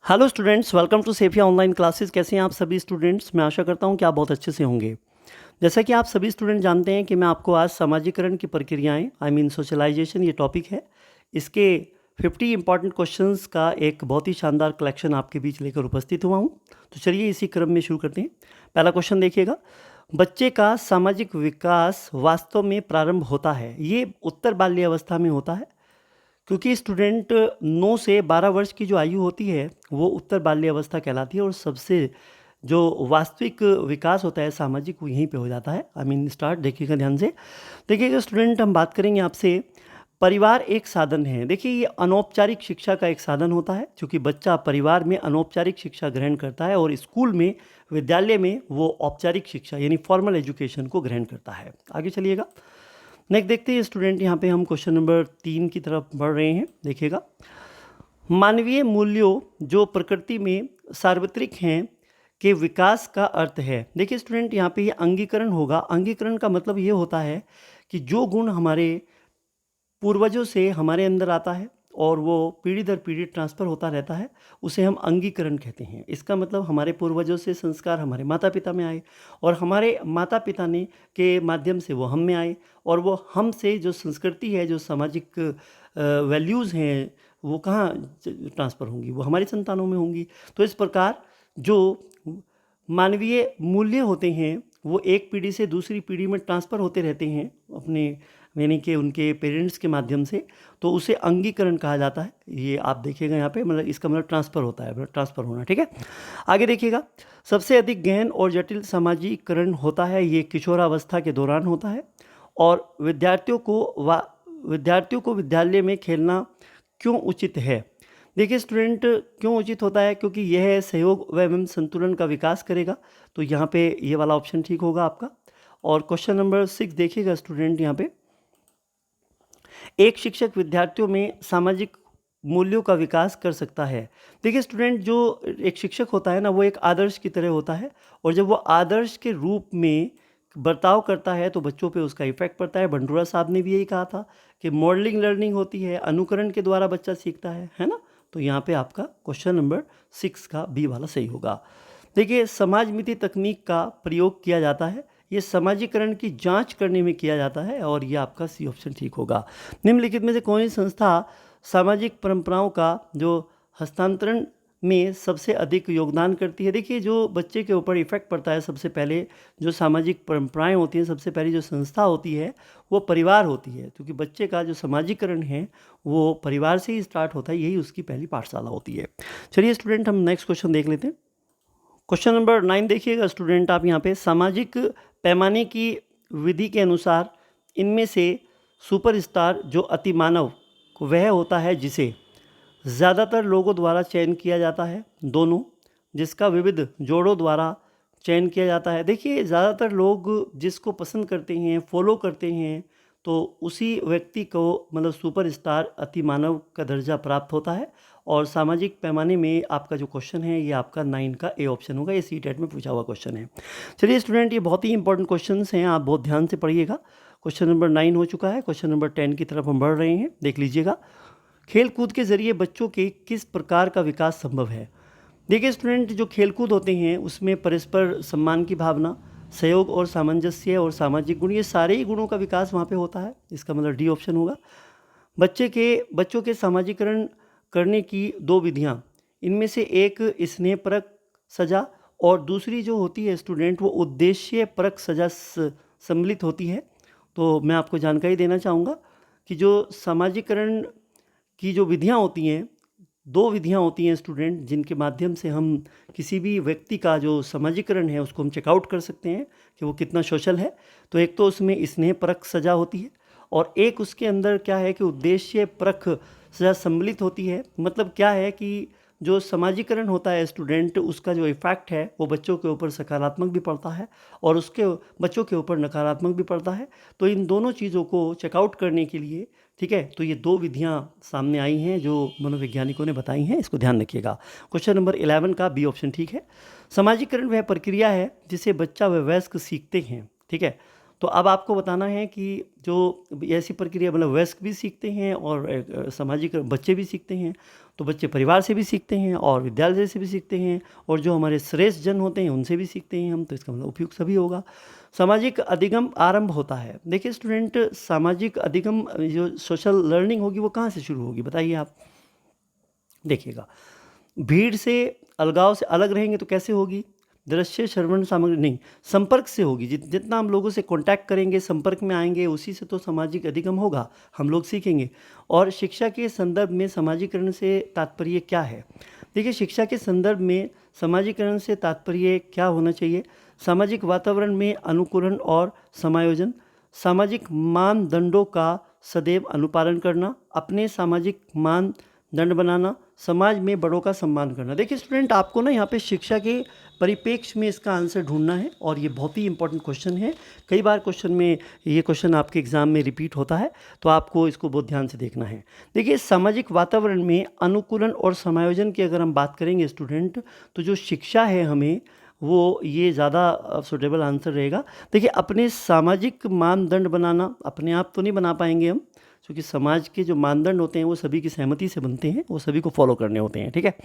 Hello students, welcome to सेफिया online classes. कैसे हैं आप सभी स्टूडेंट्स? मैं आशा करता हूं कि आप बहुत अच्छे से होंगे। जैसा कि आप सभी स्टूडेंट जानते हैं कि मैं आपको आज सामाजिकरण की प्रक्रियाएं आई मीन सोशलाइजेशन ये टॉपिक है। इसके 50 इंपॉर्टेंट क्वेश्चंस का एक बहुत ही शानदार कलेक्शन आपके बीच लेकर उपस्थित हुआ हूं। तो चलिए इसी क्रम में शुरू करते हैं। पहला क्वेश्चन देखिएगा, बच्चे का सामाजिक विकास वास्तव में प्रारंभ होता है। ये उत्तर बाल्य अवस्था में होता है, क्योंकि स्टूडेंट 9 से 12 वर्ष की जो आयु होती है वो उत्तर बाल्य अवस्था कहलाती है, और सबसे जो वास्तविक विकास होता है सामाजिक वो यहीं पे हो जाता है। I mean start. देखिएगा ध्यान से। देखिएगा स्टूडेंट, हम बात करेंगे आपसे, परिवार एक साधन है। देखिए, ये अनौपचारिक शिक्षा का एक साधन होता है, क्योंकि बच्चा परिवार में अनौपचारिक शिक्षा ग्रहण करता है और स्कूल में, विद्यालय में वो औपचारिक शिक्षा यानी फॉर्मल एजुकेशन को ग्रहण करता है। आगे चलिएगा, नेक्स्ट देखते हैं स्टूडेंट। यहाँ पे हम क्वेश्चन नंबर 3 की तरफ बढ़ रहे हैं। देखिएगा, मानवीय मूल्यों जो प्रकृति में सार्वत्रिक हैं के विकास का अर्थ है। देखिए स्टूडेंट, यहाँ पे ये अंगीकरण होगा। अंगीकरण का मतलब ये होता है कि जो गुण हमारे पूर्वजों से हमारे अंदर आता है और वो पीढ़ी दर पीढ़ी ट्रांसफ़र होता रहता है, उसे हम अंगीकरण कहते हैं। इसका मतलब हमारे पूर्वजों से संस्कार हमारे माता पिता में आए, और हमारे माता पिता ने के माध्यम से वो हम में आए, और वो हमसे जो संस्कृति है, जो सामाजिक वैल्यूज़ हैं, वो कहाँ ट्रांसफ़र होंगी? वो हमारी संतानों में होंगी। तो इस प्रकार जो मानवीय मूल्य होते हैं वो एक पीढ़ी से दूसरी पीढ़ी में ट्रांसफ़र होते रहते हैं, अपने यानी कि उनके पेरेंट्स के माध्यम से। तो उसे अंगीकरण कहा जाता है। ये आप देखिएगा यहाँ पे, मतलब इसका मतलब ट्रांसफ़र होता है, मतलब ट्रांसफ़र होना। ठीक है, आगे देखिएगा, सबसे अधिक गहन और जटिल सामाजिकरण होता है ये किशोरावस्था के दौरान होता है। और विद्यार्थियों को विद्यालय में खेलना क्यों उचित है? देखिए स्टूडेंट, क्यों उचित होता है? क्योंकि यह सहयोग व एवं संतुलन का विकास करेगा। तो यहाँ पे ये वाला ऑप्शन ठीक होगा आपका। और क्वेश्चन नंबर 6 देखिएगा स्टूडेंट, यहाँ पे, एक शिक्षक विद्यार्थियों में सामाजिक मूल्यों का विकास कर सकता है। देखिए स्टूडेंट, जो एक शिक्षक होता है ना, वो एक आदर्श की तरह होता है, और जब वो आदर्श के रूप में बर्ताव करता है तो बच्चों पे उसका इफेक्ट पड़ता है। बंडूरा साहब ने भी यही कहा था कि मॉडलिंग लर्निंग होती है, अनुकरण के द्वारा बच्चा सीखता है ना। तो यहाँ पे आपका क्वेश्चन नंबर 6 का बी वाला सही होगा। देखिए, समाज मिति तकनीक का प्रयोग किया जाता है। ये सामाजिकरण की जांच करने में किया जाता है, और ये आपका सी ऑप्शन ठीक होगा। निम्नलिखित में से कौन सी संस्था सामाजिक परंपराओं का जो हस्तांतरण में सबसे अधिक योगदान करती है? देखिए, जो बच्चे के ऊपर इफेक्ट पड़ता है, सबसे पहले जो सामाजिक परंपराएं होती हैं, सबसे पहली जो संस्था होती है वो परिवार होती है, क्योंकि बच्चे का जो सामाजिकरण है वो परिवार से ही स्टार्ट होता है, यही उसकी पहली पाठशाला होती है। चलिए स्टूडेंट, हम नेक्स्ट क्वेश्चन देख लेते हैं। क्वेश्चन नंबर 9 देखिएगा स्टूडेंट, आप यहाँ पे, सामाजिक पैमाने की विधि के अनुसार इनमें से सुपरस्टार जो अतिमानव वह होता है जिसे ज़्यादातर लोगों द्वारा चयन किया जाता है, दोनों, जिसका विविध जोड़ों द्वारा चयन किया जाता है। देखिए, ज़्यादातर लोग जिसको पसंद करते हैं, फॉलो करते हैं, तो उसी व्यक्ति को मतलब सुपरस्टार अतिमानव का दर्जा प्राप्त होता है। और सामाजिक पैमाने में आपका जो क्वेश्चन है ये आपका 9 का ए ऑप्शन होगा। ये सीटेट में पूछा हुआ क्वेश्चन है। चलिए स्टूडेंट, ये बहुत ही इंपॉर्टेंट क्वेश्चन हैं, आप बहुत ध्यान से पढ़िएगा। क्वेश्चन नंबर 9 हो चुका है। क्वेश्चन नंबर 10 की तरफ हम बढ़ रहे हैं, देख लीजिएगा। खेल कूद के जरिए बच्चों के किस प्रकार का विकास संभव है? देखिए स्टूडेंट, जो खेल कूद होते हैं उसमें परस्पर सम्मान की भावना, सहयोग और सामंजस्य और सामाजिक गुण, ये सारे ही गुणों का विकास वहाँ पे होता है। इसका मतलब डी ऑप्शन होगा। बच्चों के सामाजिकरण करने की दो विधियाँ, इनमें से एक स्नेहपरक सजा और दूसरी जो होती है स्टूडेंट वो उद्देश्य परक सजा सम्मिलित होती है। तो मैं आपको जानकारी देना चाहूँगा कि जो सामाजिकरण की जो विधियाँ होती हैं, दो विधियाँ होती हैं स्टूडेंट, जिनके माध्यम से हम किसी भी व्यक्ति का जो सामाजिकरण है उसको हम चेकआउट कर सकते हैं कि वो कितना सोशल है। तो एक तो उसमें स्नेहपरक सजा होती है, और एक उसके अंदर क्या है कि उद्देश्य परक सजा सम्मिलित होती है। मतलब क्या है कि जो सामाजिकरण होता है स्टूडेंट, उसका जो इफ़ेक्ट है वो बच्चों के ऊपर सकारात्मक भी पड़ता है और उसके बच्चों के ऊपर नकारात्मक भी पड़ता है। तो इन दोनों चीज़ों को चेकआउट करने के लिए, ठीक है, तो ये दो विधियाँ सामने आई हैं जो मनोवैज्ञानिकों ने बताई हैं, इसको ध्यान रखिएगा। क्वेश्चन नंबर 11 का बी ऑप्शन ठीक है। सामाजिकरण वह प्रक्रिया है जिसे बच्चा व वयस्क सीखते हैं, ठीक है। तो अब आपको बताना है कि जो ऐसी प्रक्रिया मतलब वयस्क भी सीखते हैं और सामाजिक बच्चे भी सीखते हैं। तो बच्चे परिवार से भी सीखते हैं और विद्यालय से भी सीखते हैं और जो हमारे श्रेष्ठ जन होते हैं उनसे भी सीखते हैं हम, तो इसका मतलब उपयुक्त सभी होगा। सामाजिक अधिगम आरंभ होता है। देखिए स्टूडेंट, सामाजिक अधिगम जो सोशल लर्निंग होगी वो कहाँ से शुरू होगी बताइए आप। देखिएगा, भीड़ से अलगाव से अलग रहेंगे तो कैसे होगी? दृश्य श्रवण सामग्री नहीं, संपर्क से होगी। जितना हम लोगों से कांटेक्ट करेंगे, संपर्क में आएंगे, उसी से तो सामाजिक अधिगम होगा, हम लोग सीखेंगे। और शिक्षा के संदर्भ में सामाजिकरण से तात्पर्य क्या है? देखिए, शिक्षा के संदर्भ में सामाजिकरण से तात्पर्य क्या होना चाहिए? सामाजिक वातावरण में अनुकूलन और समायोजन, सामाजिक मानदंडों का सदैव अनुपालन करना, अपने सामाजिक मानदंड बनाना, समाज में बड़ों का सम्मान करना। देखिए स्टूडेंट, आपको ना यहाँ पे शिक्षा के परिप्रेक्ष्य में इसका आंसर ढूंढना है और ये बहुत ही इंपॉर्टेंट क्वेश्चन है। कई बार क्वेश्चन में ये क्वेश्चन आपके एग्जाम में रिपीट होता है, तो आपको इसको बहुत ध्यान से देखना है। देखिए, सामाजिक वातावरण में अनुकूलन और समायोजन की अगर हम बात करेंगे स्टूडेंट, तो जो शिक्षा है हमें वो ये ज़्यादा सुटेबल आंसर रहेगा। देखिए, अपने सामाजिक मानदंड बनाना अपने आप तो नहीं बना पाएंगे हम, क्योंकि समाज के जो मानदंड होते हैं वो सभी की सहमति से बनते हैं, वो सभी को फॉलो करने होते हैं, ठीक है।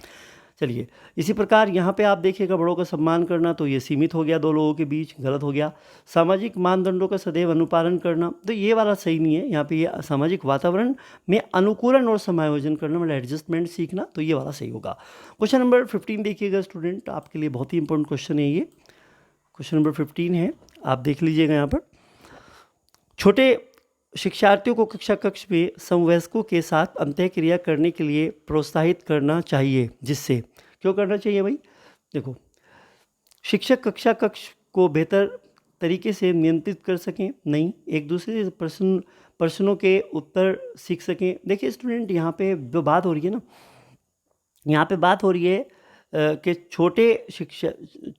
चलिए, इसी प्रकार यहाँ पे आप देखिएगा, बड़ों का सम्मान करना, तो ये सीमित हो गया दो लोगों के बीच, गलत हो गया। सामाजिक मानदंडों का सदैव अनुपालन करना, तो ये वाला सही नहीं है। यहाँ पे ये सामाजिक वातावरण में अनुकूलन और समायोजन करना मतलब एडजस्टमेंट सीखना, तो ये वाला सही होगा। क्वेश्चन नंबर 15 देखिएगा स्टूडेंट, आपके लिए बहुत ही इंपॉर्टेंट क्वेश्चन है ये। क्वेश्चन नंबर 15 है, आप देख लीजिएगा यहाँ पर। छोटे शिक्षार्थियों को कक्षा कक्ष में समवयस्कों के साथ अंतःक्रिया करने के लिए प्रोत्साहित करना चाहिए, जिससे क्यों करना चाहिए भाई? देखो, शिक्षक कक्षा कक्ष को बेहतर तरीके से नियंत्रित कर सकें, नहीं, एक दूसरे प्रश्नों के उत्तर सीख सकें। देखिए स्टूडेंट, यहाँ पे जो बात हो रही है ना, यहाँ पे बात हो रही है कि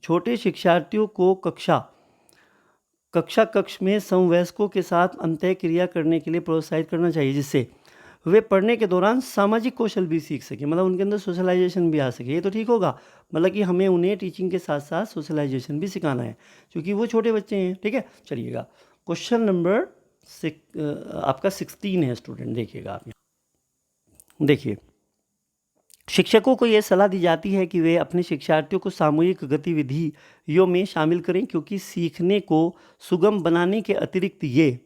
छोटे शिक्षार्थियों को कक्षा कक्ष में समवयस्कों के साथ अंतःक्रिया करने के लिए प्रोत्साहित करना चाहिए, जिससे वे पढ़ने के दौरान सामाजिक कौशल भी सीख सके, मतलब उनके अंदर सोशलाइजेशन भी आ सके। ये तो ठीक होगा, मतलब कि हमें उन्हें टीचिंग के साथ साथ सोशलाइजेशन भी सिखाना है, क्योंकि वो छोटे बच्चे हैं, ठीक है। चलिएगा, क्वेश्चन नंबर आपका 16 है स्टूडेंट, देखिएगा आप यहाँ देखिए। शिक्षकों को यह सलाह दी जाती है कि वे अपने शिक्षार्थियों को सामूहिक गतिविधियों में शामिल करें, क्योंकि सीखने को सुगम बनाने के अतिरिक्त ये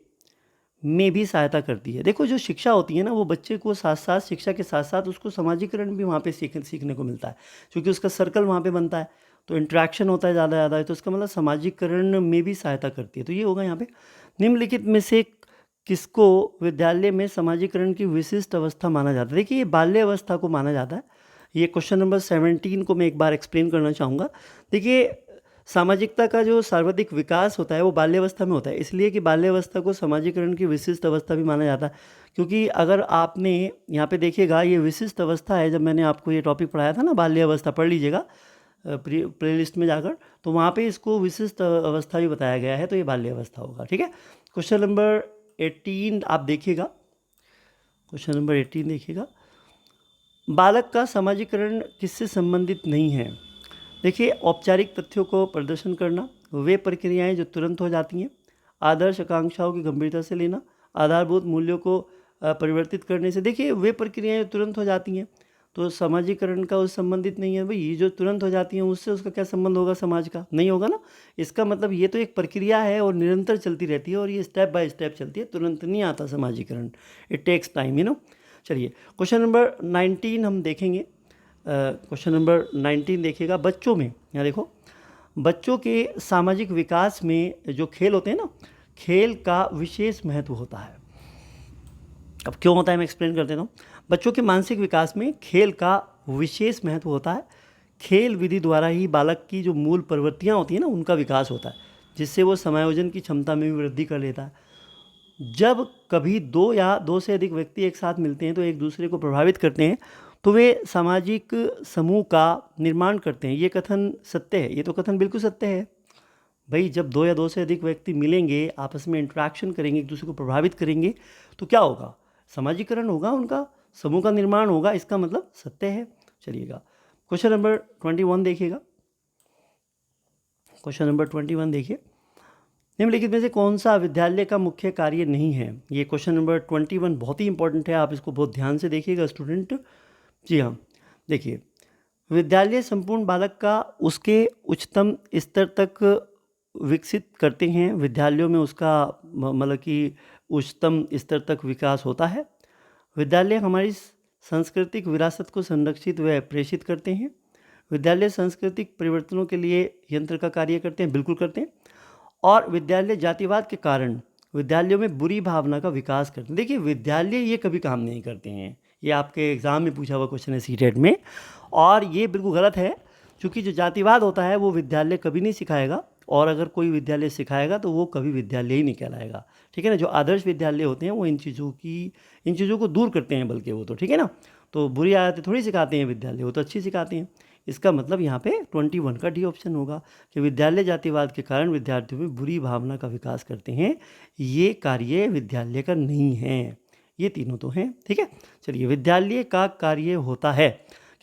में भी सहायता करती है। देखो, जो शिक्षा होती है ना, वो बच्चे को साथ साथ, शिक्षा के साथ साथ उसको सामाजिकरण भी वहाँ पे सीखने को मिलता है, क्योंकि उसका सर्कल वहाँ पे बनता है, तो इंट्रैक्शन होता है ज़्यादा, तो उसका मतलब सामाजिकरण में भी सहायता करती है। तो ये होगा यहाँ पे। निम्नलिखित में से किसको विद्यालय में सामाजिकरण की विशिष्ट अवस्था माना जाता है? देखिए, ये बाल्य अवस्था को माना जाता है। ये क्वेश्चन नंबर 17 को मैं एक बार एक्सप्लेन करना चाहूँगा। देखिए, सामाजिकता का जो सर्वाधिक विकास होता है वो बाल्यावस्था में होता है, इसलिए कि बाल्यावस्था को सामाजिकरण की विशिष्ट अवस्था भी माना जाता है। क्योंकि अगर आपने यहाँ पे देखिएगा, ये विशिष्ट अवस्था है, जब मैंने आपको ये टॉपिक पढ़ाया था ना, बाल्यावस्था, पढ़ लीजिएगा प्लेलिस्ट में जाकर, तो वहाँ पे इसको विशिष्ट अवस्था भी बताया गया है, तो ये बाल्यावस्था होगा, ठीक है। क्वेश्चन नंबर 18 आप देखिएगा, क्वेश्चन नंबर 18 देखिएगा। बालक का सामाजिकरण किससे संबंधित नहीं है? देखिए, औपचारिक तथ्यों को प्रदर्शन करना, वे प्रक्रियाएं जो तुरंत हो जाती हैं, आदर्श आकांक्षाओं की गंभीरता से लेना, आधारभूत मूल्यों को परिवर्तित करने से। देखिए, वे प्रक्रियाएं तुरंत हो जाती हैं, तो सामाजिकरण का उससे संबंधित नहीं है। भाई, ये जो तुरंत हो जाती हैं उससे उसका क्या संबंध होगा? समाज का नहीं होगा ना। इसका मतलब ये तो एक प्रक्रिया है और निरंतर चलती रहती है, और ये स्टेप बाय स्टेप चलती है, तुरंत नहीं आता सामाजिकरण, इट टेक्स टाइम। चलिए, क्वेश्चन नंबर 19 हम देखेंगे। क्वेश्चन नंबर 19 देखिएगा। बच्चों में, यहाँ देखो, बच्चों के सामाजिक विकास में जो खेल होते हैं ना, खेल का विशेष महत्व होता है। अब क्यों होता है मैं एक्सप्लेन कर देता हूँ। बच्चों के मानसिक विकास में खेल का विशेष महत्व होता है। खेल विधि द्वारा ही बालक की जो मूल प्रवृत्तियाँ होती हैं ना, उनका विकास होता है, जिससे वो समायोजन की क्षमता में भी वृद्धि कर लेता है। जब कभी दो या दो से अधिक व्यक्ति एक साथ मिलते हैं तो एक दूसरे को प्रभावित करते हैं, तो वे सामाजिक समूह का निर्माण करते हैं। ये कथन सत्य है, ये तो कथन बिल्कुल सत्य है भाई। जब दो या दो से अधिक व्यक्ति मिलेंगे, आपस में इंटरेक्शन करेंगे, एक दूसरे को प्रभावित करेंगे, तो क्या होगा? सामाजिकरण होगा, उनका समूह का निर्माण होगा, इसका मतलब सत्य है। चलिएगा, क्वेश्चन नंबर 21 देखिएगा। क्वेश्चन नंबर 21 देखिए। निम्नलिखित में से कौन सा विद्यालय का मुख्य कार्य नहीं है? ये क्वेश्चन नंबर 21 बहुत ही इंपॉर्टेंट है, आप इसको बहुत ध्यान से देखिएगा स्टूडेंट। जी हाँ, देखिए, विद्यालय संपूर्ण बालक का उसके उच्चतम स्तर तक विकसित करते हैं। विद्यालयों में उसका मतलब कि उच्चतम स्तर तक विकास होता है। विद्यालय हमारी सांस्कृतिक विरासत को संरक्षित व प्रेषित करते हैं। विद्यालय सांस्कृतिक परिवर्तनों के लिए यंत्र का कार्य करते हैं, बिल्कुल करते हैं। और विद्यालय जातिवाद के कारण विद्यालयों में बुरी भावना का विकास करते हैं। देखिए, विद्यालय ये कभी काम नहीं करते हैं, ये आपके एग्ज़ाम में पूछा हुआ क्वेश्चन है सीटेट में, और ये बिल्कुल गलत है, क्योंकि जो जातिवाद होता है वो विद्यालय कभी नहीं सिखाएगा, और अगर कोई विद्यालय सिखाएगा तो वो कभी विद्यालय ही नहीं कहलाएगा। ठीक है ना? जो आदर्श विद्यालय होते हैं वो इन चीज़ों को दूर करते हैं, बल्कि वो तो, ठीक है ना? तो बुरी आदतें थोड़ी सिखाते हैं विद्यालय, वो तो अच्छी सिखाते हैं। इसका मतलब यहाँ पे 21 का डी ऑप्शन होगा कि विद्यालय जातिवाद के कारण विद्यार्थियों में बुरी भावना का विकास करते हैं, ये कार्य विद्यालय का नहीं है। ये तीनों तो हैं, ठीक है। चलिए, विद्यालय का कार्य होता है,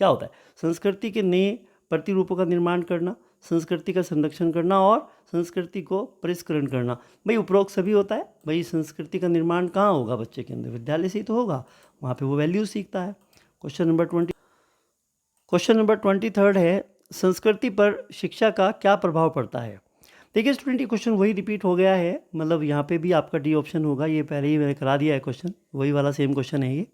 क्या होता है? संस्कृति के नए प्रतिरूपों का निर्माण करना, संस्कृति का संरक्षण करना और संस्कृति को परिष्करण करना। भाई उपरोक्त सभी होता है। भाई संस्कृति का निर्माण कहाँ होगा बच्चे के अंदर? विद्यालय से ही तो होगा, वहाँ पे वो वैल्यूज सीखता है। क्वेश्चन नंबर 23 है, संस्कृति पर शिक्षा का क्या प्रभाव पड़ता है? देखिए स्टूडेंट, ये क्वेश्चन वही रिपीट हो गया है, मतलब यहाँ पे भी आपका डी ऑप्शन होगा, ये पहले ही मैंने करा दिया है क्वेश्चन, वही वाला सेम क्वेश्चन है ये,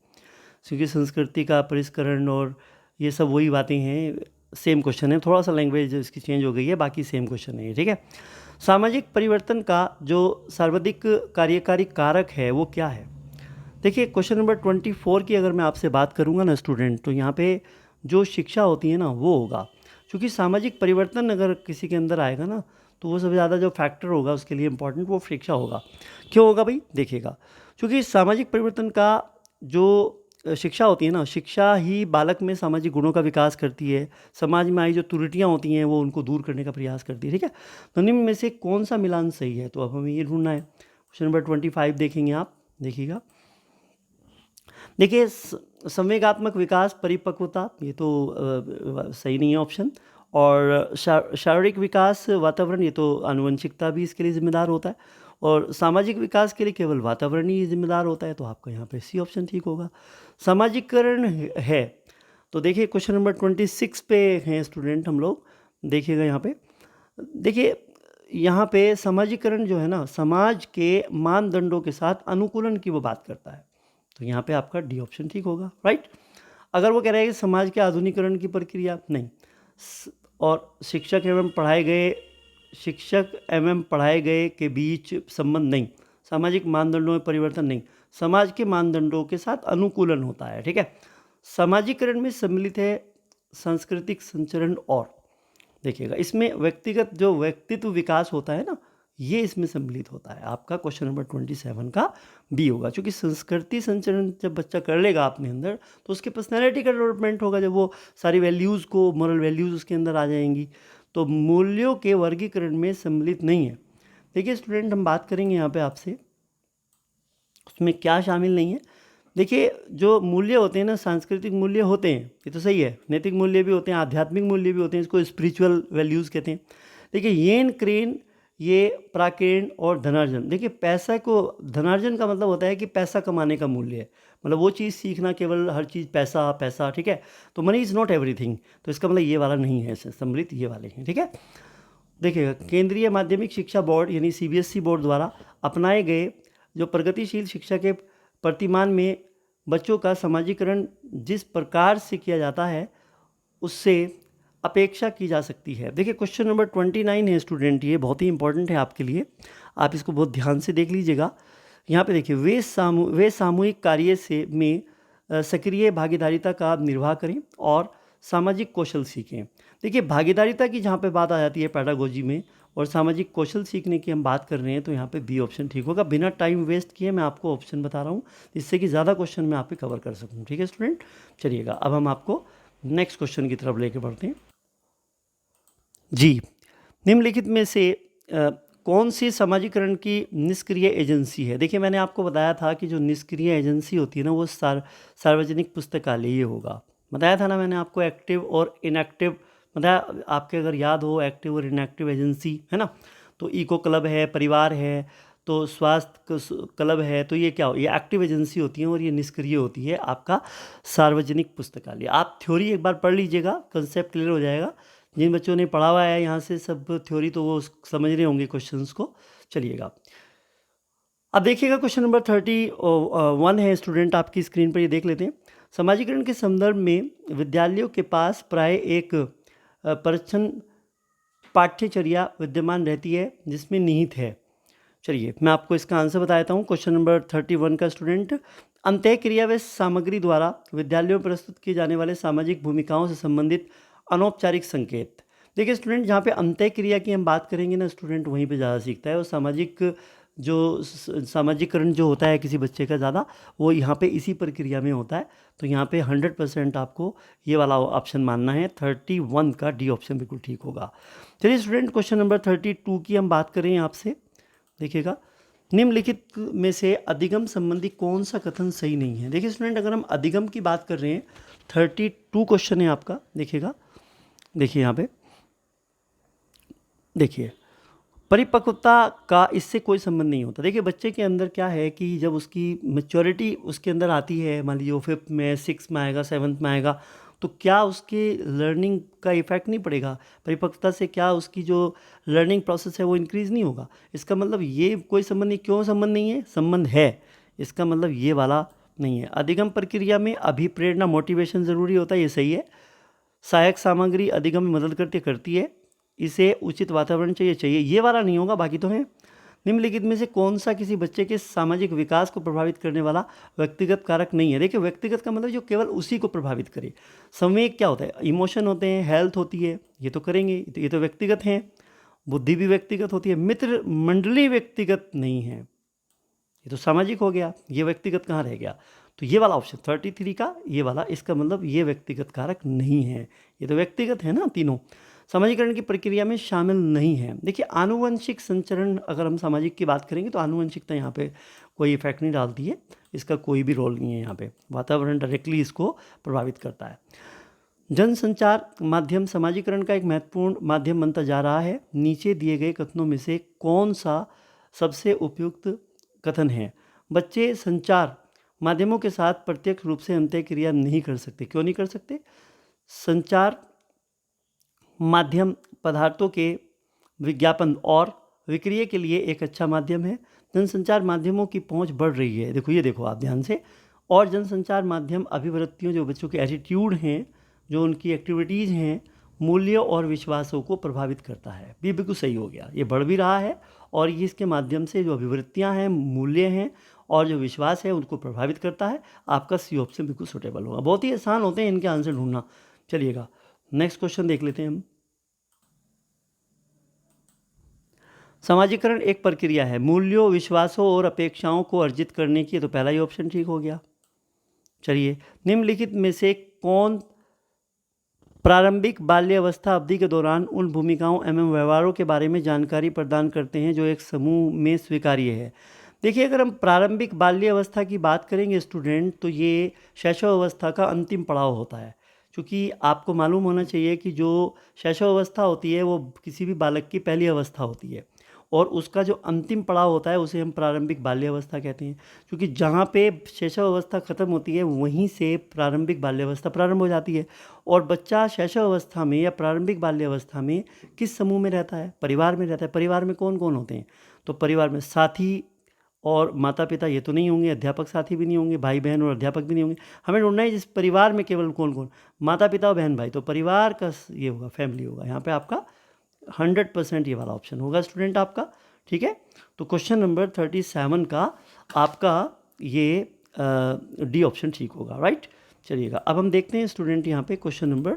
क्योंकि संस्कृति का परिष्करण और ये सब वही बातें हैं, सेम क्वेश्चन है, थोड़ा सा लैंग्वेज इसकी चेंज हो गई है, बाकी सेम क्वेश्चन है ये, ठीक है। सामाजिक परिवर्तन का जो सर्वाधिक कार्यकारी कारक है वो क्या है? देखिए, क्वेश्चन नंबर 24 की अगर मैं आपसे बात करूँगा ना स्टूडेंट, तो यहाँ पे जो शिक्षा होती है ना वो होगा, क्योंकि सामाजिक परिवर्तन अगर किसी के अंदर आएगा ना, तो वो सबसे ज़्यादा जो फैक्टर होगा उसके लिए इम्पॉर्टेंट वो शिक्षा होगा। क्यों होगा भाई? देखिएगा, क्योंकि सामाजिक परिवर्तन का जो शिक्षा होती है ना, शिक्षा ही बालक में सामाजिक गुणों का विकास करती है, समाज में आई जो त्रुटियाँ होती हैं वो उनको दूर करने का प्रयास करती है, ठीक है। तो निम्न में से कौन सा मिलान सही है? तो अब हमें ये ढूंढना है। क्वेश्चन नंबर 25 देखेंगे आप, देखिएगा। देखिए, संवेगात्मक विकास, परिपक्वता, ये तो सही नहीं है ऑप्शन। और शारीरिक विकास, वातावरण, ये तो आनुवंशिकता भी इसके लिए जिम्मेदार होता है। और सामाजिक विकास के लिए केवल वातावरण ही जिम्मेदार होता है, तो आपका यहाँ पे सी ऑप्शन ठीक होगा। सामाजिकरण है, तो देखिए क्वेश्चन नंबर 26 पे हैं स्टूडेंट हम लोग, देखिएगा यहाँ पे। देखिए, यहाँ पे सामाजिकरण जो है ना, समाज के मानदंडों के साथ अनुकूलन की वो बात करता है, तो यहाँ पे आपका डी ऑप्शन ठीक होगा, राइट। अगर वो कह रहे हैं कि समाज के आधुनिकीकरण की प्रक्रिया, नहीं। और शिक्षक एवं पढ़ाए गए के बीच संबंध, नहीं। सामाजिक मानदंडों में परिवर्तन, नहीं। समाज के मानदंडों के साथ अनुकूलन होता है, ठीक है। सामाजिकरण में सम्मिलित है सांस्कृतिक संचरण, और देखिएगा इसमें व्यक्तित्व विकास होता है ना, ये इसमें सम्मिलित होता है। आपका क्वेश्चन नंबर 27 का बी होगा, क्योंकि संस्कृति संचरण जब बच्चा कर लेगा अपने अंदर, तो उसके पर्सनैलिटी का डेवलपमेंट होगा, जब वो सारी वैल्यूज़ को, मोरल वैल्यूज़ उसके अंदर आ जाएंगी। तो मूल्यों के वर्गीकरण में सम्मिलित नहीं है। देखिए स्टूडेंट, हम बात करेंगे यहाँ पे आपसे, उसमें क्या शामिल नहीं है। देखिए, जो मूल्य होते हैं ना, सांस्कृतिक मूल्य होते हैं, ये तो सही है, नैतिक मूल्य भी होते हैं, आध्यात्मिक मूल्य भी होते हैं, इसको स्पिरिचुअल वैल्यूज़ कहते हैं। देखिए, येन क्रेन, ये प्राकेण और धनार्जन। देखिए, पैसा को, धनार्जन का मतलब होता है कि पैसा कमाने का मूल्य है, मतलब वो चीज़ सीखना, केवल हर चीज़ पैसा पैसा, ठीक है। तो मनी इज़ नॉट एवरीथिंग, तो इसका मतलब ये वाला नहीं है, सम्मिलित ये वाले हैं, ठीक है। देखिएगा, केंद्रीय माध्यमिक शिक्षा बोर्ड यानी CBSE बोर्ड द्वारा अपनाए गए जो प्रगतिशील शिक्षा के प्रतिमान में बच्चों का समाजीकरण जिस प्रकार से किया जाता है उससे अपेक्षा की जा सकती है। देखिए, क्वेश्चन नंबर 29 है स्टूडेंट, ये बहुत ही इंपॉर्टेंट है आपके लिए, आप इसको बहुत ध्यान से देख लीजिएगा। यहाँ पे देखिए, वे सामूहिक कार्य से में सक्रिय भागीदारिता का निर्वाह करें और सामाजिक कौशल सीखें। देखिए, भागीदारिता की जहाँ पे बात आ जाती है पेडागोजी में, और सामाजिक कौशल सीखने की हम बात कर रहे हैं, तो यहाँ पे बी ऑप्शन ठीक होगा। बिना टाइम वेस्ट किए मैं आपको ऑप्शन बता रहा हूँ, जिससे कि ज़्यादा क्वेश्चन मैं आप पे कवर कर सकूँ, ठीक है स्टूडेंट। चलिएगा, अब हम आपको नेक्स्ट क्वेश्चन की तरफ लेके बढ़ते हैं। जी, निम्नलिखित में से कौन सी समाजीकरण की निष्क्रिय एजेंसी है? देखिए, मैंने आपको बताया था कि जो निष्क्रिय एजेंसी होती है ना, वो सार्वजनिक पुस्तकालय ये होगा। बताया था ना मैंने आपको, एक्टिव और इनएक्टिव बताया, आपके अगर याद हो, एक्टिव और इनएक्टिव एजेंसी है ना, तो इको क्लब है, परिवार है, तो स्वास्थ्य क्लब है, तो ये क्या हो, ये एक्टिव एजेंसी होती है और ये निष्क्रिय होती है आपका सार्वजनिक पुस्तकालय। आप थ्योरी एक बार पढ़ लीजिएगा, कंसेप्ट क्लियर हो जाएगा। जिन बच्चों ने पढ़ा हुआ है यहाँ से सब थ्योरी, तो वो समझ रहे होंगे क्वेश्चंस को। चलिएगा, अब देखिएगा क्वेश्चन नंबर 31 है स्टूडेंट, आपकी स्क्रीन पर ये देख लेते हैं। समाजीकरण के संदर्भ में विद्यालयों के पास प्राय एक परिच्छन पाठ्यचर्या विद्यमान रहती है जिसमें निहित है। चलिए मैं आपको इसका आंसर बता देता हूँ। क्वेश्चन नंबर 31 का स्टूडेंट, अंतः क्रिया व सामग्री द्वारा विद्यालयों में प्रस्तुत किए जाने वाले सामाजिक भूमिकाओं से संबंधित अनौपचारिक संकेत। देखिए स्टूडेंट, जहाँ पे अंतः क्रिया की हम बात करेंगे ना स्टूडेंट, वहीं पे ज़्यादा सीखता है। और सामाजिक जो सामाजिकरण जो होता है किसी बच्चे का ज़्यादा, वो यहाँ पे इसी प्रक्रिया में होता है। तो यहाँ पे 100% आपको ये वाला ऑप्शन मानना है, 31 का डी ऑप्शन बिल्कुल ठीक होगा। चलिए स्टूडेंट, क्वेश्चन नंबर 32 की हम बात करें आपसे। देखिएगा, निम्नलिखित में से अधिगम संबंधी कौन सा कथन सही नहीं है। देखिए स्टूडेंट, अगर हम अधिगम की बात कर रहे हैं, 32 क्वेश्चन है आपका। देखिएगा, देखिए यहाँ पे देखिए, परिपक्वता का इससे कोई संबंध नहीं होता। देखिए बच्चे के अंदर क्या है कि जब उसकी मैच्योरिटी उसके अंदर आती है, मान लीजिए वो 5th में, 6th में आएगा, 7th में आएगा, तो क्या उसके लर्निंग का इफेक्ट नहीं पड़ेगा? परिपक्वता से क्या उसकी जो लर्निंग प्रोसेस है वो इंक्रीज़ नहीं होगा? इसका मतलब ये कोई संबंध नहीं। क्यों संबंध नहीं है? संबंध है, इसका मतलब ये वाला नहीं है। अधिगम प्रक्रिया में अभिप्रेरणा, मोटिवेशन ज़रूरी होता है, ये सही है। सहायक सामग्री अधिगम में मदद करती है। इसे उचित वातावरण चाहिए, ये वाला नहीं होगा, बाकी तो है। निम्नलिखित में से कौन सा किसी बच्चे के सामाजिक विकास को प्रभावित करने वाला व्यक्तिगत कारक नहीं है? देखिए व्यक्तिगत का मतलब जो केवल उसी को प्रभावित करे। संवेग क्या होता है? इमोशन होते हैं, हेल्थ होती है, ये तो करेंगे, ये तो व्यक्तिगत हैं। बुद्धि भी व्यक्तिगत होती है। मित्र मंडली व्यक्तिगत नहीं है, ये तो सामाजिक हो गया, ये व्यक्तिगत कहाँ रह गया? तो ये वाला ऑप्शन 33 का, ये वाला, इसका मतलब ये व्यक्तिगत कारक नहीं है, ये तो व्यक्तिगत है ना तीनों, सामाजिकरण की प्रक्रिया में शामिल नहीं है। देखिए आनुवंशिक संचरण, अगर हम सामाजिक की बात करेंगे तो आनुवंशिकता यहाँ पे कोई इफेक्ट नहीं डालती है, इसका कोई भी रोल नहीं है यहाँ पे। वातावरण डायरेक्टली इसको प्रभावित करता है। जनसंचार माध्यम सामाजिकरण का एक महत्वपूर्ण माध्यम बनता जा रहा है। नीचे दिए गए कथनों में से कौन सा सबसे उपयुक्त कथन है? बच्चे संचार माध्यमों के साथ प्रत्यक्ष रूप से अंतःक्रिया नहीं कर सकते। क्यों नहीं कर सकते? संचार माध्यम पदार्थों के विज्ञापन और विक्रय के लिए एक अच्छा माध्यम है। जनसंचार माध्यमों की पहुंच बढ़ रही है, देखो ये देखो आप ध्यान से। और जनसंचार माध्यम अभिवृत्तियों, जो बच्चों के एटीट्यूड हैं, जो उनकी एक्टिविटीज़ हैं, मूल्यों और विश्वासों को प्रभावित करता है। ये बिल्कुल सही हो गया, ये बढ़ भी रहा है और ये इसके माध्यम से जो अभिवृत्तियाँ हैं, मूल्य हैं और जो विश्वास है उनको प्रभावित करता है। आपका सी ऑप्शन बिल्कुल सूटेबल होगा। बहुत ही आसान होते हैं इनके आंसर ढूंढना। चलिएगा नेक्स्ट क्वेश्चन देख लेते हैं हम। समाजीकरण एक प्रक्रिया है मूल्यों, विश्वासों और अपेक्षाओं को अर्जित करने की, तो पहला ही ऑप्शन ठीक हो गया। चलिए, निम्नलिखित में से कौन प्रारंभिक बाल्यावस्था अवधि के दौरान उन भूमिकाओं एवं व्यवहारों के बारे में जानकारी प्रदान करते हैं जो एक समूह में स्वीकार्य है? देखिए, अगर हम प्रारंभिक बाल्यावस्था की बात करेंगे स्टूडेंट, तो ये शैशव अवस्था का अंतिम पड़ाव होता है। क्योंकि आपको मालूम होना चाहिए कि जो शैशव अवस्था होती है वो किसी भी बालक की पहली अवस्था होती है और उसका जो अंतिम पड़ाव होता है उसे हम प्रारंभिक बाल्यावस्था कहते हैं। क्योंकि जहाँ पे शैशव अवस्था ख़त्म होती है वहीं से प्रारंभिक बाल्यावस्था प्रारंभ हो जाती है। और बच्चा शैशव अवस्था में या प्रारंभिक बाल्यावस्था में किस समूह में रहता है? परिवार में रहता है। परिवार में कौन कौन होते हैं? तो परिवार में साथी और माता पिता ये तो नहीं होंगे, अध्यापक साथी भी नहीं होंगे, भाई बहन और अध्यापक भी नहीं होंगे। हमें ढूंढना है जिस परिवार में केवल कौन कौन, माता पिता और बहन भाई, तो परिवार का ये होगा, फैमिली होगा। यहाँ पे आपका 100% ये वाला ऑप्शन होगा स्टूडेंट आपका। ठीक है, तो क्वेश्चन नंबर 37 का आपका ये डी ऑप्शन ठीक होगा, राइट। चलिएगा, अब हम देखते हैं स्टूडेंट यहाँ पे क्वेश्चन नंबर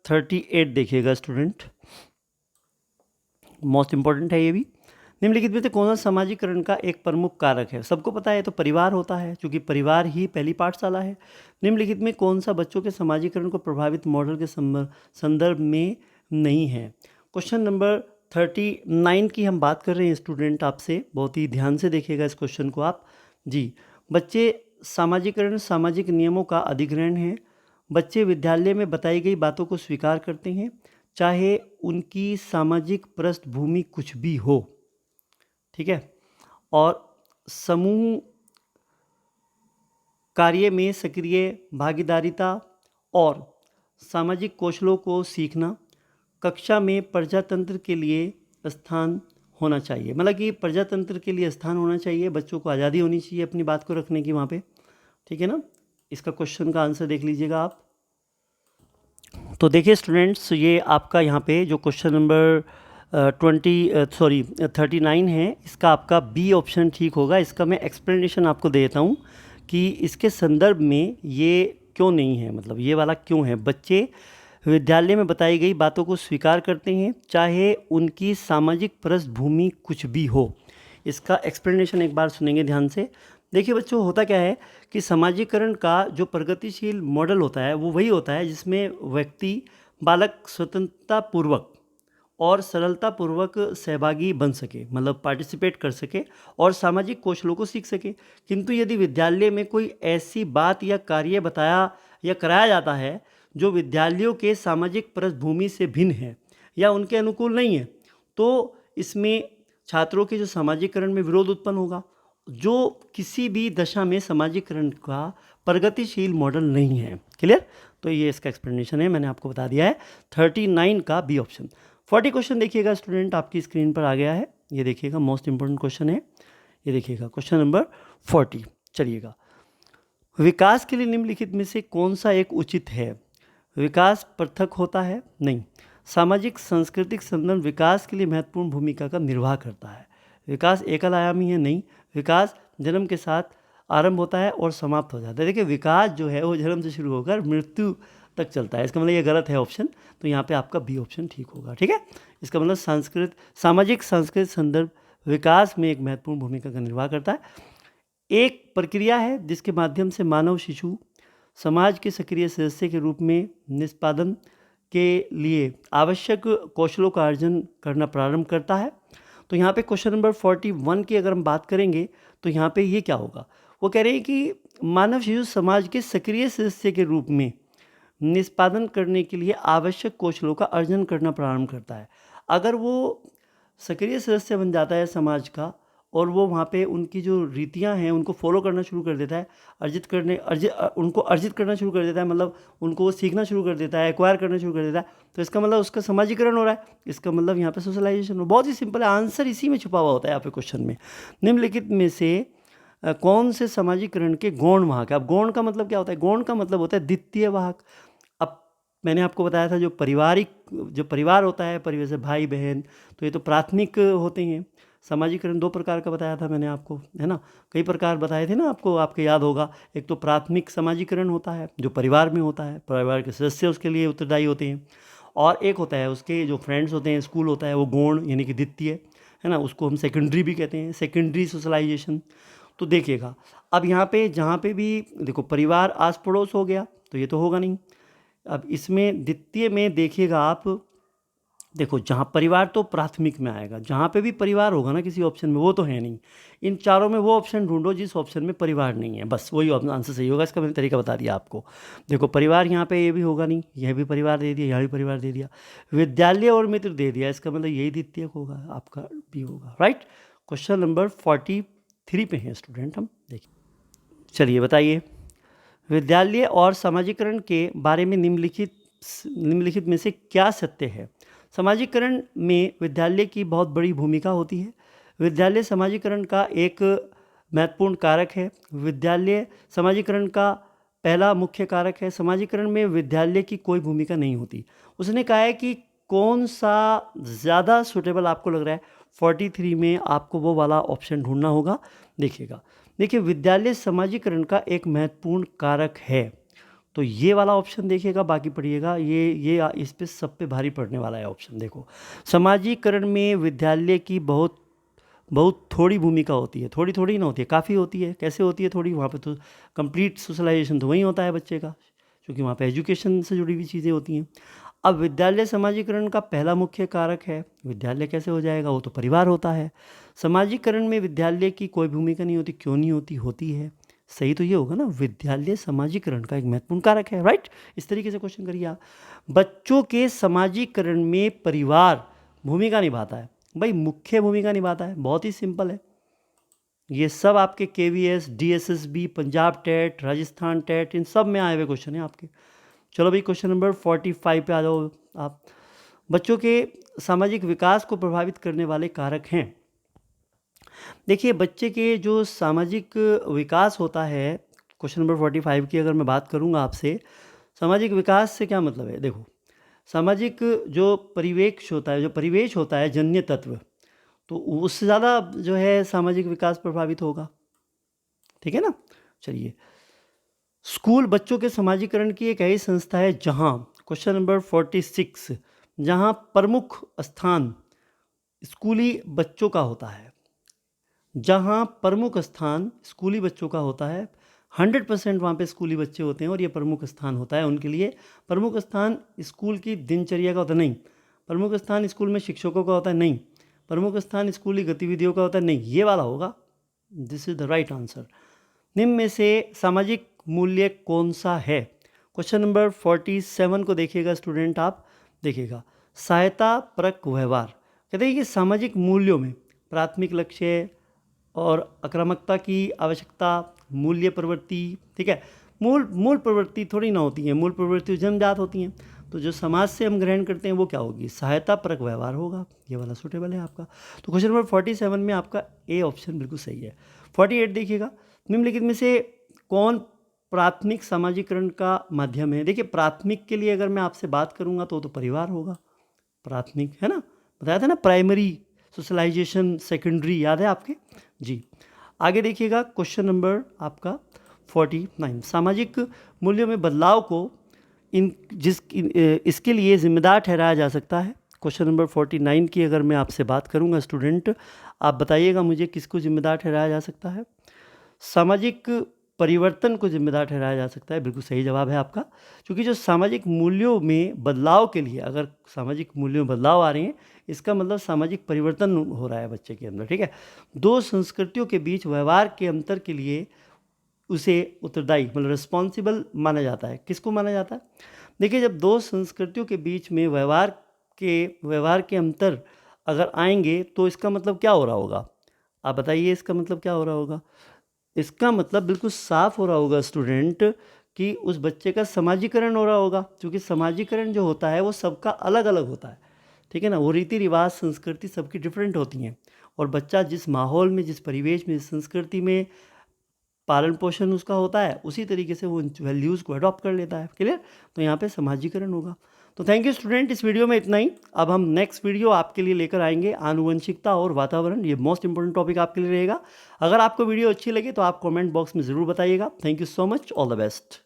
38 देखिएगा स्टूडेंट, मोस्ट इंपॉर्टेंट है ये भी। निम्नलिखित में से कौन सा सामाजिकरण का एक प्रमुख कारक है? सबको पता है तो परिवार होता है, क्योंकि परिवार ही पहली पाठशाला है। निम्नलिखित में कौन सा बच्चों के सामाजिकरण को प्रभावित मॉडल के संदर्भ में नहीं है? क्वेश्चन नंबर 39 की हम बात कर रहे हैं स्टूडेंट आपसे, बहुत ही ध्यान से देखिएगा इस क्वेश्चन को आप जी। बच्चे सामाजिकरण सामाजिक नियमों का अधिग्रहण है। बच्चे विद्यालय में बताई गई बातों को स्वीकार करते हैं। चाहे उनकी सामाजिक पृष्ठभूमि कुछ भी हो। ठीक है। और समूह कार्य में सक्रिय भागीदारिता और सामाजिक कौशलों को सीखना, कक्षा में प्रजातंत्र के लिए स्थान होना चाहिए। मतलब कि प्रजातंत्र के लिए स्थान होना चाहिए, बच्चों को आज़ादी होनी चाहिए अपनी बात को रखने की वहाँ पे। ठीक है ना। इसका क्वेश्चन का आंसर देख लीजिएगा आप। तो देखिए स्टूडेंट्स, ये आपका यहाँ पे जो क्वेश्चन नंबर 39 है, इसका आपका बी ऑप्शन ठीक होगा। इसका मैं एक्सप्लेनेशन आपको देता हूँ कि इसके संदर्भ में ये क्यों नहीं है, मतलब ये वाला क्यों है। बच्चे विद्यालय में बताई गई बातों को स्वीकार करते हैं, चाहे उनकी सामाजिक पृष्ठभूमि कुछ भी हो। इसका एक्सप्लेनेशन एक बार सुनेंगे ध्यान से। देखिए बच्चों, होता क्या है कि समाजीकरण का जो प्रगतिशील मॉडल होता है वो वही होता है जिसमें व्यक्ति बालक स्वतंत्रतापूर्वक और सरलतापूर्वक सहभागी बन सके, मतलब पार्टिसिपेट कर सके और सामाजिक कौशलों को सीख सके। किंतु यदि विद्यालय में कोई ऐसी बात या कार्य बताया या कराया जाता है जो विद्यालयों के सामाजिक पृष्ठभूमि से भिन्न है या उनके अनुकूल नहीं है, तो इसमें छात्रों के जो सामाजिकरण में विरोध उत्पन्न होगा, जो किसी भी दशा में सामाजिकरण का प्रगतिशील मॉडल नहीं है। क्लियर। तो ये इसका एक्सप्लेनेशन है, मैंने आपको बता दिया है। 39 का बी ऑप्शन। 40 क्वेश्चन देखिएगा स्टूडेंट, आपकी स्क्रीन पर आ गया है। ये देखिएगा, मोस्ट इंपॉर्टेंट क्वेश्चन है। ये देखिएगा क्वेश्चन नंबर 40। चलिएगा, विकास के लिए निम्नलिखित में से कौन सा एक उचित है। विकास पृथक होता है? नहीं। सामाजिक सांस्कृतिक संदर्भ विकास के लिए महत्वपूर्ण भूमिका का निर्वाह करता है। विकास एकल आयामी है? नहीं। विकास जन्म के साथ आरंभ होता है और समाप्त हो जाता है। देखिए, विकास जो है वो जन्म से शुरू होकर मृत्यु तक चलता है। इसका मतलब ये गलत है ऑप्शन, तो यहाँ पे आपका बी ऑप्शन ठीक होगा। ठीक है। इसका मतलब सामाजिक सांस्कृतिक संदर्भ विकास में एक महत्वपूर्ण भूमिका का निर्वाह करता है। एक प्रक्रिया है जिसके माध्यम से मानव शिशु समाज के सक्रिय सदस्य के रूप में निष्पादन के लिए आवश्यक कौशलों का अर्जन करना प्रारंभ करता है। तो यहाँ पे क्वेश्चन नंबर 41 की अगर हम बात करेंगे तो यहाँ पे ये क्या होगा, वो कह रहे हैं कि मानव शिशु समाज के सक्रिय सदस्य के रूप में निष्पादन करने के लिए आवश्यक कौशलों का अर्जन करना प्रारंभ करता है। अगर वो सक्रिय सदस्य बन जाता है समाज का और वो वहाँ पे उनकी जो रीतियाँ हैं उनको फॉलो करना शुरू कर देता है, उनको अर्जित करना शुरू कर देता है, मतलब उनको वो सीखना शुरू कर देता है, एक्वायर करना शुरू कर देता है, तो इसका मतलब उसका समाजीकरण हो रहा है। इसका मतलब यहाँ पे सोशलाइजेशन हो। बहुत ही सिंपल है, आंसर इसी में छुपा हुआ होता है यहाँ पे क्वेश्चन में। निम्नलिखित में से कौन से समाजीकरण के गौण वाहक है। अब गौण का मतलब क्या होता है? गौण का मतलब होता है द्वितीय वाहक। अब मैंने आपको बताया था जो परिवार होता है, परिवार से भाई बहन, तो ये तो प्राथमिक होते हैं। समाजीकरण 2 प्रकार का बताया था मैंने आपको, है ना। कई प्रकार बताए थे ना आपको, आपके याद होगा। एक तो प्राथमिक समाजीकरण होता है जो परिवार में होता है, परिवार के सदस्य उसके लिए उत्तरदायी होते हैं। और एक होता है उसके जो फ्रेंड्स होते हैं, स्कूल होता है, वो गौण यानी कि द्वितीय, है ना। उसको हम सेकेंडरी भी कहते हैं, सेकेंडरी सोशलाइजेशन। तो देखिएगा, अब यहाँ पे जहाँ पे भी देखो परिवार आस पड़ोस हो गया तो ये तो होगा नहीं। अब इसमें द्वितीय में देखिएगा आप, देखो जहाँ परिवार तो प्राथमिक में आएगा, जहाँ पे भी परिवार होगा ना किसी ऑप्शन में, वो तो है नहीं। इन चारों में वो ऑप्शन ढूंढो जिस ऑप्शन में परिवार नहीं है, बस वही आंसर सही होगा। इसका मैंने तरीका बता दिया आपको। देखो परिवार यहाँ पे ये भी होगा नहीं, यह भी परिवार दे दिया, यहाँ भी परिवार दे दिया, विद्यालय और मित्र दे दिया, इसका मतलब यही द्वितीयक होगा, आपका भी होगा। राइट। क्वेश्चन नंबर 43 पे हैं स्टूडेंट हम। देखिए, चलिए बताइए, विद्यालय और समाजीकरण के बारे में निम्नलिखित में से क्या सत्य है। समाजीकरण में विद्यालय की बहुत बड़ी भूमिका होती है। विद्यालय समाजीकरण का एक महत्वपूर्ण कारक है। विद्यालय समाजीकरण का पहला मुख्य कारक है। समाजीकरण में विद्यालय की कोई भूमिका नहीं होती। उसने कहा है कि कौन सा ज़्यादा सूटेबल आपको लग रहा है। 43 में आपको वो वाला ऑप्शन ढूंढना होगा। देखिए विद्यालय समाजीकरण का एक महत्वपूर्ण कारक है, तो ये वाला ऑप्शन देखिएगा, बाकी पढ़िएगा। ये इस पे सब पे भारी पड़ने वाला है ऑप्शन। देखो, समाजीकरण में विद्यालय की बहुत थोड़ी भूमिका होती है। थोड़ी ना होती है, काफ़ी होती है। कैसे होती है थोड़ी? वहाँ पे तो कंप्लीट सोशलाइजेशन तो वहीं होता है बच्चे का, क्योंकि वहाँ पे एजुकेशन से जुड़ी हुई चीज़ें होती हैं। अब विद्यालय समाजीकरण का पहला मुख्य कारक है। विद्यालय कैसे हो जाएगा? वो तो परिवार होता है। समाजीकरण में विद्यालय की कोई भूमिका नहीं होती। क्यों नहीं होती? होती है। सही तो ये होगा ना, विद्यालय समाजीकरण का एक महत्वपूर्ण कारक है, राइट। इस तरीके से क्वेश्चन करिए आप। बच्चों के समाजीकरण में परिवार भूमिका निभाता है। भाई मुख्य भूमिका निभाता है, बहुत ही सिंपल है। ये सब आपके KVS, DSSB, Punjab TET, Rajasthan TET, इन सब में आए हुए क्वेश्चन हैं आपके। चलो भाई क्वेश्चन नंबर 45 पे आ जाओ आप। बच्चों के सामाजिक विकास को प्रभावित करने वाले कारक हैं। देखिए बच्चे के जो सामाजिक विकास होता है, क्वेश्चन नंबर 45 की अगर मैं बात करूंगा आपसे, सामाजिक विकास से क्या मतलब है। देखो सामाजिक जो परिवेश होता है जन्य तत्व, तो उससे ज़्यादा जो है सामाजिक विकास प्रभावित होगा, ठीक है ना। चलिए, स्कूल बच्चों के समाजीकरण की एक ऐसी संस्था है जहां, क्वेश्चन नंबर 46, जहां प्रमुख स्थान स्कूली बच्चों का होता है। जहां प्रमुख स्थान स्कूली बच्चों का होता है, 100% वहाँ पे स्कूली बच्चे होते हैं और ये प्रमुख स्थान होता है उनके लिए। प्रमुख स्थान स्कूल की दिनचर्या का होता नहीं, प्रमुख स्थान स्कूल में शिक्षकों का होता है नहीं, प्रमुख स्थान स्कूली गतिविधियों का होता है नहीं, ये वाला होगा। This is the right answer. निम्न में से सामाजिक मूल्य कौन सा है। क्वेश्चन नंबर 47 को देखिएगा स्टूडेंट आप, देखिएगा सहायता परक व्यवहार। कहते हैं कि सामाजिक मूल्यों में प्राथमिक लक्ष्य और आक्रामकता की आवश्यकता, मूल्य प्रवृत्ति, ठीक है। मूल प्रवृत्ति थोड़ी ना होती है, मूल प्रवृत्ति जन्मजात होती हैं। तो जो समाज से हम ग्रहण करते हैं वो क्या होगी, सहायता परक व्यवहार होगा। ये वाला सूटेबल है आपका। तो क्वेश्चन नंबर 47 में आपका ए ऑप्शन बिल्कुल सही है। 48 देखिएगा, निम्नलिखित में से कौन प्राथमिक सामाजिकरण का माध्यम है। देखिए प्राथमिक के लिए अगर मैं आपसे बात करूंगा तो परिवार होगा, प्राथमिक है ना, बताया था ना, प्राइमरी सोशलाइजेशन, सेकेंडरी, याद है आपके जी। आगे देखिएगा क्वेश्चन नंबर आपका 49, सामाजिक मूल्यों में बदलाव को इसके लिए जिम्मेदार ठहराया जा सकता है। क्वेश्चन नंबर 49 की अगर मैं आपसे बात करूंगा स्टूडेंट, आप बताइएगा मुझे किसको जिम्मेदार ठहराया जा सकता है। सामाजिक परिवर्तन को जिम्मेदार ठहराया जा सकता है, बिल्कुल सही जवाब है आपका। क्योंकि जो सामाजिक मूल्यों में बदलाव के लिए, अगर सामाजिक मूल्यों में बदलाव आ रहे हैं, इसका मतलब सामाजिक परिवर्तन हो रहा है बच्चे के अंदर, ठीक है। दो संस्कृतियों के बीच व्यवहार के अंतर के लिए उसे उत्तरदायी मतलब रिस्पॉन्सिबल माना जाता है। किसको माना जाता है, देखिए जब दो संस्कृतियों के बीच में व्यवहार के अंतर अगर आएंगे तो इसका मतलब क्या हो रहा होगा, आप बताइए इसका मतलब क्या हो रहा होगा। इसका मतलब बिल्कुल साफ हो रहा होगा स्टूडेंट कि उस बच्चे का समाजीकरण हो रहा होगा। क्योंकि समाजीकरण जो होता है वो सबका अलग अलग होता है, ठीक है ना। वो रीति रिवाज संस्कृति सबकी डिफरेंट होती हैं, और बच्चा जिस माहौल में, जिस परिवेश में, जिस संस्कृति में पालन पोषण उसका होता है, उसी तरीके से वो वैल्यूज़ को अडॉप्ट कर लेता है। क्लियर, तो यहाँ पे समाजीकरण होगा। तो थैंक यू स्टूडेंट, इस वीडियो में इतना ही। अब हम नेक्स्ट वीडियो आपके लिए लेकर आएंगे आनुवंशिकता और वातावरण, ये मोस्ट इंपॉर्टेंट टॉपिक आपके लिए रहेगा। अगर आपको वीडियो अच्छी लगे तो आप कमेंट बॉक्स में ज़रूर बताइएगा। Thank you so much, all the best.